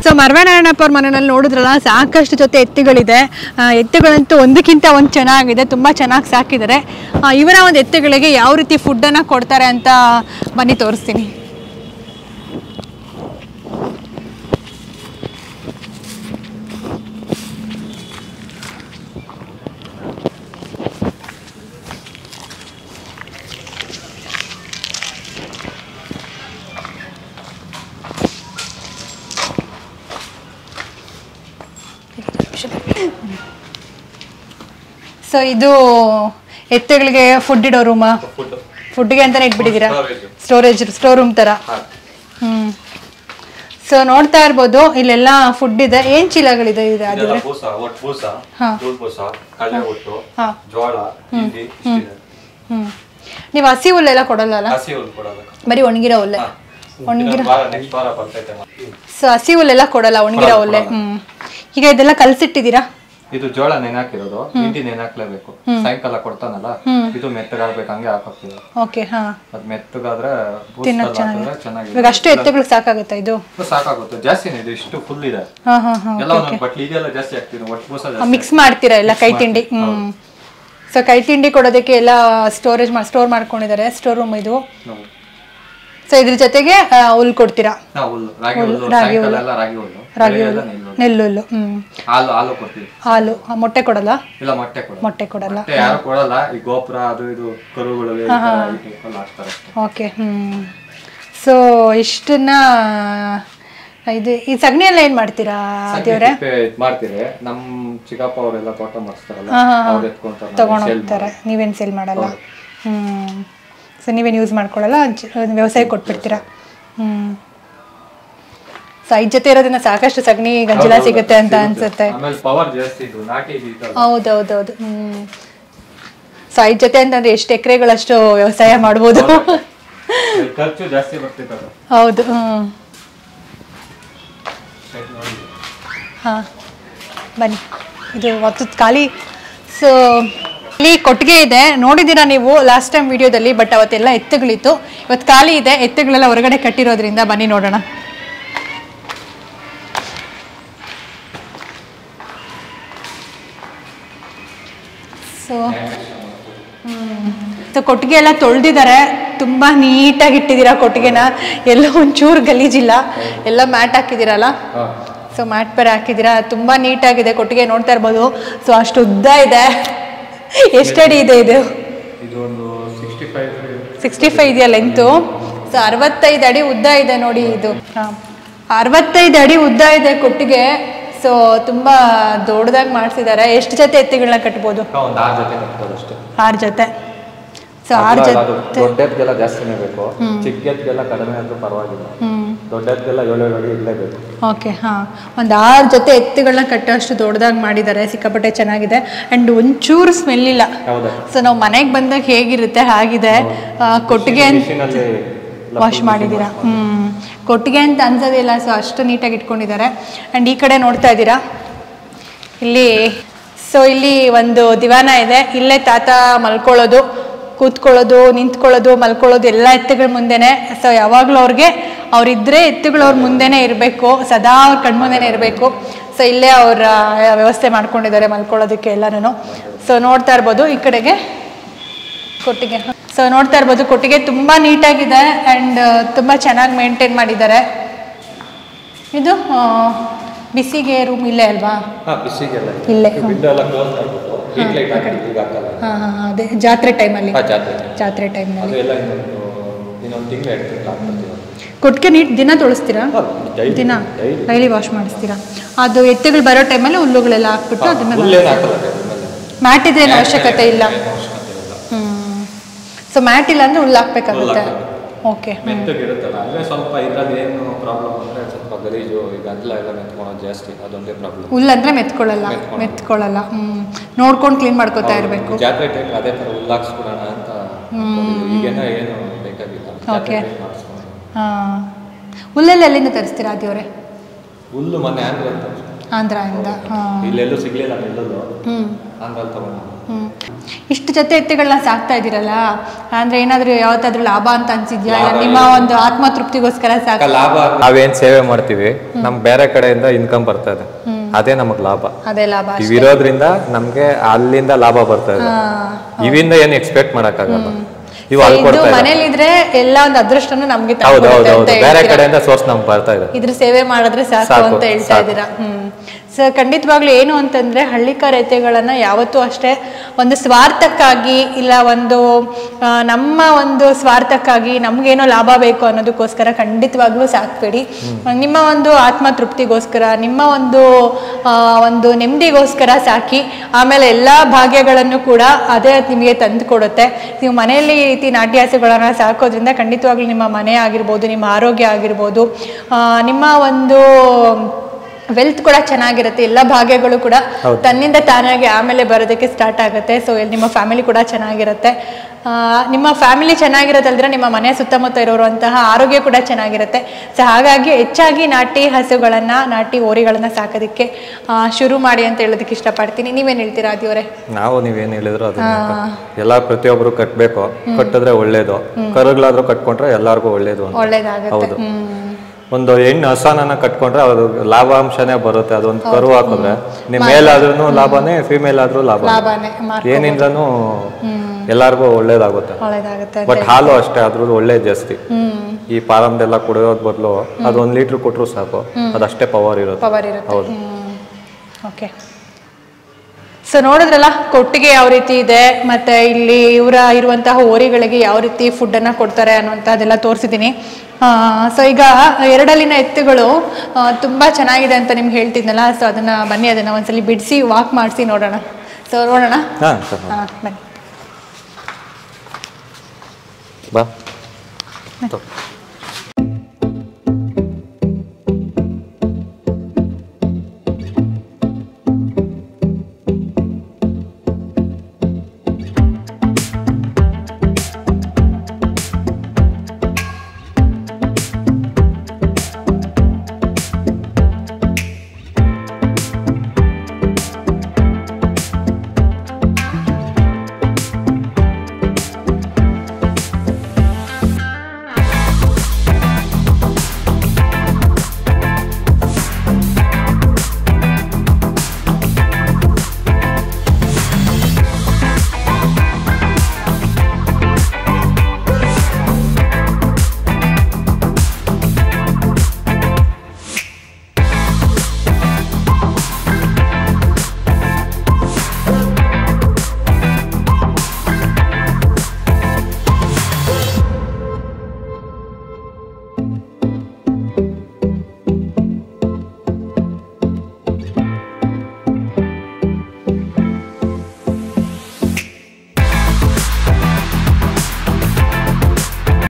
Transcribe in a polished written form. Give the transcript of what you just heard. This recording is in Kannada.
ಸೊ ಮರವನಾರಾಯಣಪ್ಪ ಅವ್ರ ಮನೆಯಲ್ಲಿ ನೋಡಿದ್ರಲ್ಲ ಸಾಕಷ್ಟು ಜೊತೆ ಎತ್ತುಗಳಿದೆ. ಎತ್ತುಗಳಂತೂ ಒಂದಕ್ಕಿಂತ ಒಂದು ಚೆನ್ನಾಗಿದೆ, ತುಂಬ ಚೆನ್ನಾಗಿ ಸಾಕಿದ್ದಾರೆ. ಇವರ ಒಂದು ಎತ್ತುಗಳಿಗೆ ಯಾವ ರೀತಿ ಫುಡ್ಡನ್ನು ಕೊಡ್ತಾರೆ ಅಂತ ಬನ್ನಿ ತೋರಿಸ್ತೀನಿ. ಸೊ ಇದು ಎತ್ತುಗಳಿಗೆ ಫುಡ್ ಇಡೋ ರೂಮಾ? ಫುಡ್ಗೆ ಅಂತಾನೆ ಇಟ್ಬಿಟ್ಟಿದ್ದೀರಾ? ಸ್ಟೋರ್ ರೂಮ್ ತರ. ಸೊ ನೋಡ್ತಾ ಇರ್ಬೋದು ಇಲ್ಲೆಲ್ಲ ಫುಡ್ ಇದೆ. ಏನ್ ಚೀಲಗಳಿದೆ? ನೀವು ಹಸಿ ಹುಲ್ಲೆಲ್ಲ ಕೊಡಲ್ಲ? ಬರೀ ಒಣಗಿರೋ ಹುಲ್ಲೆ? ಸೊ ಹಸಿ ಹುಲ್ಲೆಲ್ಲ ಕೊಡಲ್ಲ, ಒಣಗಿರೋ ಹುಲ್ಲೆ. ಈಗ ಇದೆಲ್ಲ ಕಲ್ಸಿಟ್ಟಿದ್ದೀರಾ? ಇದು ಜೋಳ ನೆನಾಕಿರೋದು, ಹಿಂಡಿ ನೆನಾಕ್ಲೇಬೇಕು. ಸಾಯಂಕಾಲ ಕೊಡ್ತಾನಲ್ಲ, ಇದು ಮೆತ್ತಗಾಗ್ಬೇಕು, ಹಂಗೆ ಹಾಕೋತೀವಿ. ಓಕೆ, ಹಾ. ಅದು ಮೆತ್ತಗಾದ್ರೆ ಚೆನ್ನಾಗಿ. ಇವಾಗ ಅಷ್ಟು ಎತ್ತುಗಳಿಗೆ ಸಾಕಾಗುತ್ತಾ? ಇದು ಸಾಕಾಗುತ್ತೆ, ಜಾಸ್ತಿನೇ ಇದೆ. ಇಷ್ಟು ಫುಲ್ ಇದೆ ಎಲ್ಲ ಒಂದೊಂದು ಬಟ್ಲಿ ಇದೆಲ್ಲ ಜಾಸ್ತಿ ಆಗ್ತಿದೆ. ಒಟ್ಟು ಬೂಸ ಮಿಕ್ಸ್ ಮಾಡ್ತೀರಾ ಎಲ್ಲ ಕೈ ತಿಂಡಿ? ಸೊ ಕೈ ತಿಂಡಿ ಕೊಡೋದಕ್ಕೆ ಎಲ್ಲ ಸ್ಟೋರ್ ಮಾಡ್ಕೊಂಡಿದ್ದಾರೆ, ಸ್ಟೋರ್ ರೂಮ್ ಇದು. ಸೊ ಇದ್ರ ಜೊತೆಗೆ ಹುಲ್ ಕೊಡ್ತೀರಾ? ರಾಗಿ ಹುಲ್ಲು, ನೆಲ್ಲುಲ್ಲು. ಹಾಲು. ಮೊಟ್ಟೆ ಕೊಡಲ್ಲ? ಮೊಟ್ಟೆ ಕೊಡಲ್ಲ. ಈ ಗೋಪುರ ಅದು ಇದು ಕರುಗಳು. ಓಕೆ. ಸೊ ಇಷ್ಟನ್ನ ಇದು ಈ ಸಗಣಿ ಎಲ್ಲ ಏನ್ ಮಾಡ್ತೀರಾ ದೇವ್ರೆ? ಮಾಡ್ತೀರಿ. ನಮ್ ಚಿಕ್ಕಪ್ಪ ಅವರೆಲ್ಲ ತೋಟ ಮಾಡಿಸ್ತಾರಲ್ಲ, ತಗೊಂಡ್ ಹೋಗ್ತಾರೆ. ನೀವೇನ್ ಸೇಲ್ ಮಾಡಲ್ಲ? ಸೊ ನೀವೇನು ಯೂಸ್ ಮಾಡ್ಕೊಳ್ಳಲ್ಲ, ವ್ಯವಸಾಯ ಕೊಟ್ಬಿಡ್ತೀರಾ? ಸೊ 5 ಜೊತೆ ಇರೋದನ್ನ ಸಾಕಷ್ಟು ಸಗಣಿ ಗಂಜಲ ಸಿಗುತ್ತೆ ಅಂತ ಅನ್ಸುತ್ತೆ. ಹೌದೌದೌದು. ಸೊ 5 ಜೊತೆ ಅಂತಂದ್ರೆ ಎಷ್ಟು ಎಕರೆಗಳಷ್ಟು ವ್ಯವಸಾಯ ಮಾಡ್ಬೋದು. ಹೌದು. ಹಾ ಬನ್ನಿ, ಇದು ಹೊತ್ತು ಖಾಲಿ. ಸೊ ಇಲ್ಲಿ ಕೊಟ್ಟಿಗೆ ಇದೆ, ನೋಡಿದ್ದೀರಾ ನೀವು ಲಾಸ್ಟ್ ಟೈಮ್ ವಿಡಿಯೋದಲ್ಲಿ. ಬಟ್ ಅವತ್ತೆಲ್ಲ ಎತ್ತುಗಳಿತ್ತು, ಇವತ್ತು ಖಾಲಿ ಇದೆ. ಎತ್ತುಗಳೆಲ್ಲ ಹೊರಗಡೆ ಕಟ್ಟಿರೋದ್ರಿಂದ ಬನ್ನಿ ನೋಡೋಣ. ಸೊ ಕೊಟ್ಟಿಗೆ ಎಲ್ಲ ತೊಳೆದಿದ್ದಾರೆ, ತುಂಬ ನೀಟಾಗಿ ಇಟ್ಟಿದ್ದೀರಾ ಕೊಟ್ಟಿಗೆನ. ಎಲ್ಲ ಒಂಚೂರು ಗಲೀಜಿಲ್ಲ, ಎಲ್ಲ ಮ್ಯಾಟ್ ಹಾಕಿದ್ದೀರಲ್ಲ. ಸೊ ಮ್ಯಾಟ್ ಬೇರೆ ಹಾಕಿದ್ದೀರಾ, ತುಂಬ ನೀಟಾಗಿದೆ ಕೊಟ್ಟಿಗೆ. ನೋಡ್ತಾ ಇರ್ಬೋದು. ಸೊ ಅಷ್ಟು ಉದ್ದ ಇದೆ. ಎಷ್ಟಡಿ ಇದೆ ಇದು? 65 ಇದೆಯಾ ಲೆಂತು? ಸೊ 65 ಅಡಿ ಉದ್ದ ಇದೆ ನೋಡಿ ಇದು. 65 ಅಡಿ ಉದ್ದ ಇದೆ ಕೊಟ್ಟಿಗೆ. ಸೊ ತುಂಬಾ ದೊಡ್ಡದಾಗಿ ಮಾಡಿಸಿದ್ದಾರೆ. ಎಷ್ಟು ಜೊತೆ ಎತ್ತುಗಳನ್ನ ಕಟ್ಬೋದು? 6 ಜೊತೆ. ಸೊ 6 ಜೊತೆ. ದೊಡ್ಡದೆಲ್ಲ ಜಾಸ್ತಿನೇ ಬೇಕು, ಚಿಕ್ಕದೆಲ್ಲ ಕಡಿಮೆ ಆದ್ರೂ ಪರವಾಗಿಲ್ಲ. ದೊಡ್ಡದೆಲ್ಲ 7 ಅಡಿ ಇರಲೇಬೇಕು. ಓಕೆ, ಹಾ. ಒಂದು 6 ಜೊತೆ ಎತ್ತುಗಳನ್ನ ಕಟ್ಟೋಷ್ಟು ದೊಡ್ಡದಾಗಿ ಮಾಡಿದ್ದಾರೆ. ಸಿಕ್ಕಾಪಟ್ಟೆ ಚೆನ್ನಾಗಿದೆ. ಅಂಡ್ ಒಂಚೂರು ಸ್ಮೆಲ್ ಇಲ್ಲ. ಸೊ ನಾವು ಮನೆಗೆ ಬಂದಾಗ ಹೇಗಿರುತ್ತೆ ಹಾಗಿದೆ. ಕೊಟ್ಟಿಗೆ ವಾಶ್ ಮಾಡಿದ್ದೀರಾ? ಕೊಟ್ಟಿಗೆ ಅಂತ ಅನ್ಸೋದಿಲ್ಲ. ಸೊ ಅಷ್ಟು ನೀಟಾಗಿ ಇಟ್ಕೊಂಡಿದ್ದಾರೆ. ಆ್ಯಂಡ್ ಈ ಕಡೆ ನೋಡ್ತಾ ಇದ್ದೀರಾ, ಇಲ್ಲಿ ಒಂದು ದಿವಾನ ಇದೆ. ಇಲ್ಲೇ ತಾತ ಮಲ್ಕೊಳ್ಳೋದು, ಕೂತ್ಕೊಳ್ಳೋದು, ನಿಂತ್ಕೊಳ್ಳೋದು, ಮಲ್ಕೊಳ್ಳೋದು ಎಲ್ಲ ಎತ್ತುಗಳ ಮುಂದೆನೆ. ಸೊ ಯಾವಾಗಲೂ ಅವರಿದ್ದರೆ ಎತ್ತುಗಳು ಅವ್ರ ಮುಂದೆನೇ ಇರಬೇಕು, ಸದಾ ಅವ್ರ ಕಣ್ಮುಂದೆನೇ ಇರಬೇಕು. ಸೊ ಇಲ್ಲೇ ಅವರ ವ್ಯವಸ್ಥೆ ಮಾಡ್ಕೊಂಡಿದ್ದಾರೆ ಮಲ್ಕೊಳ್ಳೋದಕ್ಕೆ ಎಲ್ಲನೂ. ಸೊ ನೋಡ್ತಾ ಇರ್ಬೋದು ಈ ಕಡೆಗೆ ಕೊಟ್ಟಿಗೆ. ಸೊ ನೋಡ್ತಾ ಇರ್ಬೋದು ಕೊಟ್ಟಿಗೆ ತುಂಬ ನೀಟಾಗಿದೆ ಆ್ಯಂಡ್ ತುಂಬ ಚೆನ್ನಾಗಿ ಮೇಂಟೈನ್ ಮಾಡಿದ್ದಾರೆ. ಇದು ಬಿಸಿಗೆ ರೂಮ್ ಇಲ್ಲೇ ಅಲ್ವಾ? ಇಲ್ಲೇ. ಅದೇ ಜಾತ್ರೆ ಟೈಮಲ್ಲಿ. ಕೊಟ್ಟಿಗೆ ದಿನ ತೊಳಿಸ್ತೀರಾ? ದಿನ ಡೈಲಿ ವಾಶ್ ಮಾಡಿಸ್ತೀರಾ? ಅದು ಎತ್ತುಗಳು ಬರೋ ಟೈಮಲ್ಲಿ ಹುಲ್ಲುಗಳೆಲ್ಲ ಹಾಕ್ಬಿಟ್ಟು ಅದನ್ನ ಮ್ಯಾಟ್ ಇದೇನು ಅವಶ್ಯಕತೆ ಇಲ್ಲ. ಸೊ ಮ್ಯಾಟ್ ಇಲ್ಲ ಅಂದ್ರೆ ಹುಲ್ಲು ಹಾಕ್ಬೇಕಾಗುತ್ತೆ. ಓಕೆ. ಹುಲ್ಲು ಅಂದ್ರೆ ಮೆತ್ಕೊಳ್ಳಲ್ಲ. ನೋಡ್ಕೊಂಡು ಕ್ಲೀನ್ ಮಾಡ್ಕೋತಾ ಇರಬೇಕು. ಓಕೆ. ಹಾಂ, ಹುಲ್ಲೆಲ್ಲ ಎಲ್ಲಿಂದ ತರಿಸ್ತೀರಾ ದೇವ್ರೆ? ಹುಲ್ಲು ಮನೆ ಆಂಧ್ರದಿಂದ. ಇಲ್ಲೆಲ್ಲೂ ಸಿಗ್ಲಿಲ್ಲ. ಇಷ್ಟು ಜೊತೆ ಎತ್ತುಗಳನ್ನ ಸಾಕ್ತಾ ಇದ್ದೀರಲ್ಲ, ಅಂದ್ರೆ ಏನಾದ್ರು ಯಾವತ್ತಾದ್ರೂ ಲಾಭ ಅಂತ ಅನ್ಸಿದ್ಯಾ? ನಿಮ್ಮ ಒಂದು ಆತ್ಮತೃಪ್ತಿಗೋಸ್ಕರ ಲಾಭ ನಾವೇನ್ ಸೇವೆ ಮಾಡ್ತೀವಿ, ನಮ್ ಬೇರೆ ಕಡೆಯಿಂದ ಇನ್ಕಮ್ ಬರ್ತಾ ಇದೆ, ಅದೇ ನಮಗ್ ಲಾಭ. ಅದೇ ಲಾಭ ಇವಿರೋದ್ರಿಂದ ನಮ್ಗೆ ಅಲ್ಲಿಂದ ಲಾಭ ಬರ್ತಾ ಇದೆ. ಇವಿಂದ ಏನು ಎಕ್ಸ್ಪೆಕ್ಟ್ ಮಾಡಕ್ಕಾಗಲ್ಲ. ಮನೇಲಿದ್ರೆ ಎಲ್ಲ ಒಂದು ಅದೃಷ್ಟನು ನಮ್ಗೆ ಬೇರೆ ಕಡೆಯಿಂದ ಸೋರ್ಸ್ ನಮ್ಗೆ ಬರ್ತಾ ಇದೆ. ಇದ್ರ ಸೇವೆ ಮಾಡಿದ್ರೆ ಸಾಕು ಅಂತ ಹೇಳ್ತಾ ಇದ್ದೀರಾ. ಸೊ ಖಂಡಿತವಾಗ್ಲೂ ಏನು ಅಂತಂದ್ರೆ ಹಳ್ಳಿಕಾರ ಎತ್ತುಗಳನ್ನ ಯಾವತ್ತೂ ಅಷ್ಟೇ ಒಂದು ಸ್ವಾರ್ಥಕ್ಕಾಗಿ ಇಲ್ಲ ಒಂದು ನಮ್ಮ ಒಂದು ಸ್ವಾರ್ಥಕ್ಕಾಗಿ ನಮ್ಗೇನೋ ಲಾಭ ಬೇಕು ಅನ್ನೋದಕ್ಕೋಸ್ಕರ ಖಂಡಿತವಾಗ್ಲೂ ಸಾಕ್ಬೇಡಿ. ನಿಮ್ಮ ಒಂದು ಆತ್ಮ ತೃಪ್ತಿಗೋಸ್ಕರ, ನಿಮ್ಮ ಒಂದು ನೆಮ್ಮದಿಗೋಸ್ಕರ ಸಾಕಿ. ಆಮೇಲೆ ಎಲ್ಲ ಭಾಗ್ಯಗಳನ್ನು ಕೂಡ ಅದೇ ನಿಮಗೆ ತಂದು ಕೊಡುತ್ತೆ. ನೀವು ಮನೆಯಲ್ಲಿ ಈ ರೀತಿ ನಾಟಿ ಹಸುಗಳನ್ನ ಸಾಕೋದ್ರಿಂದ ಖಂಡಿತವಾಗ್ಲೂ ನಿಮ್ಮ ಮನೆ ಆಗಿರ್ಬೋದು, ನಿಮ್ಮ ಆರೋಗ್ಯ ಆಗಿರ್ಬೋದು, ನಿಮ್ಮ ಒಂದು ವೆಲ್ತ್ ಕೂಡ ಚೆನ್ನಾಗಿರುತ್ತೆ. ಎಲ್ಲ ಭಾಗ್ಯಗಳು ಕೂಡ ತನ್ನಿಂದ ತಾನಾಗಿ ಆಮೇಲೆ ಬರೋದಕ್ಕೆ ಸ್ಟಾರ್ಟ್ ಆಗುತ್ತೆ. ಸೊ ನಿಮ್ಮ ಫ್ಯಾಮಿಲಿ ಕೂಡ ಚೆನ್ನಾಗಿರುತ್ತೆ. ನಿಮ್ಮ ಫ್ಯಾಮಿಲಿ ಚೆನ್ನಾಗಿರೋದಲ್ದ್ರೆ ನಿಮ್ಮ ಮನೆ ಸುತ್ತಮುತ್ತ ಇರೋರುವಂತಹ ಆರೋಗ್ಯ ಕೂಡ ಚೆನ್ನಾಗಿರುತ್ತೆ. ಸೊ ಹಾಗಾಗಿ ಹೆಚ್ಚಾಗಿ ನಾಟಿ ಹಸುಗಳನ್ನ, ನಾಟಿ ಹೋರಿಗಳನ್ನ ಸಾಕೋದಕ್ಕೆ ಶುರು ಮಾಡಿ ಅಂತ ಹೇಳೋದಕ್ಕೆ ಇಷ್ಟಪಡ್ತೀನಿ. ನೀವೇನ್ ಹೇಳ್ತೀರಾ ಆದಿಯವರೇ? ನಾವು ನೀವೇನ್ ಹೇಳಿದ್ರು ಅದು ಎಲ್ಲ ಪ್ರತಿಯೊಬ್ರು ಕಟ್ಬೇಕು. ಕಟ್ಟಿದ್ರೆ ಒಳ್ಳೇದು. ಕರುಗಳಾದ್ರೂ ಕಟ್ಕೊಂಡ್ರೆ ಎಲ್ಲಾರ್ಗು ಒಳ್ಳೇದಾಗುತ್ತೆ. ಒಂದು ಹೆಣ್ಣು ಹಸನ ಕಟ್ಕೊಂಡ್ರೆ ಅದು ಲಾಭಾಂಶನೇ ಬರುತ್ತೆ. ಅದೊಂದು ಕರು ಹಾಕಿದ್ರೆ ನಿಮ್ ಮೇಲಾದ್ರೂ ಲಾಭನೇ, ಫಿಮೇಲ್ ಆದ್ರೂ ಲಾಭನೇ. ಏನಿಂದನೂ ಎಲ್ಲಾರ್ಗು ಒಳ್ಳೇದಾಗುತ್ತೆ. ಬಟ್ ಹಾಲು ಅಷ್ಟೇ, ಅದ್ರದ್ದು ಒಳ್ಳೇದು ಜಾಸ್ತಿ. ಈ ಫಾರಮ್ದೆಲ್ಲ ಕುಡಿಯೋದ್ ಬದಲು ಅದು 1 ಲೀಟರ್ ಕೊಟ್ರು ಸಾಕು, ಅದಷ್ಟೇ ಪವರ್ ಇರುತ್ತೆ. ಹೌದು. ಓಕೆ. ಸೊ ನೋಡಿದ್ರಲ್ಲ, ಕೊಟ್ಟಿಗೆ ಯಾವ ರೀತಿ ಇದೆ, ಮತ್ತೆ ಇಲ್ಲಿ ಇರುವಂತಹ ಹೋರಿಗಳಿಗೆ ಯಾವ ರೀತಿ ಫುಡ್ಡನ್ನು ಕೊಡ್ತಾರೆ ಅನ್ನುವಂಥದ್ದೆಲ್ಲ ತೋರಿಸಿದ್ದೀನಿ. ಸೊ ಈಗ ಎರಡಲ್ಲಿನ ಎತ್ತುಗಳು ತುಂಬ ಚೆನ್ನಾಗಿದೆ ಅಂತ ನಿಮ್ಗೆ ಹೇಳ್ತಿದ್ನಲ್ಲ. ಸೊ ಬನ್ನಿ ಅದನ್ನು ಒಂದ್ಸಲಿ ಬಿಡಿಸಿ ವಾಕ್ ಮಾಡಿಸಿ ನೋಡೋಣ. ಸೊ ನೋಡೋಣ, ಬನ್ನಿ. ಬಾ.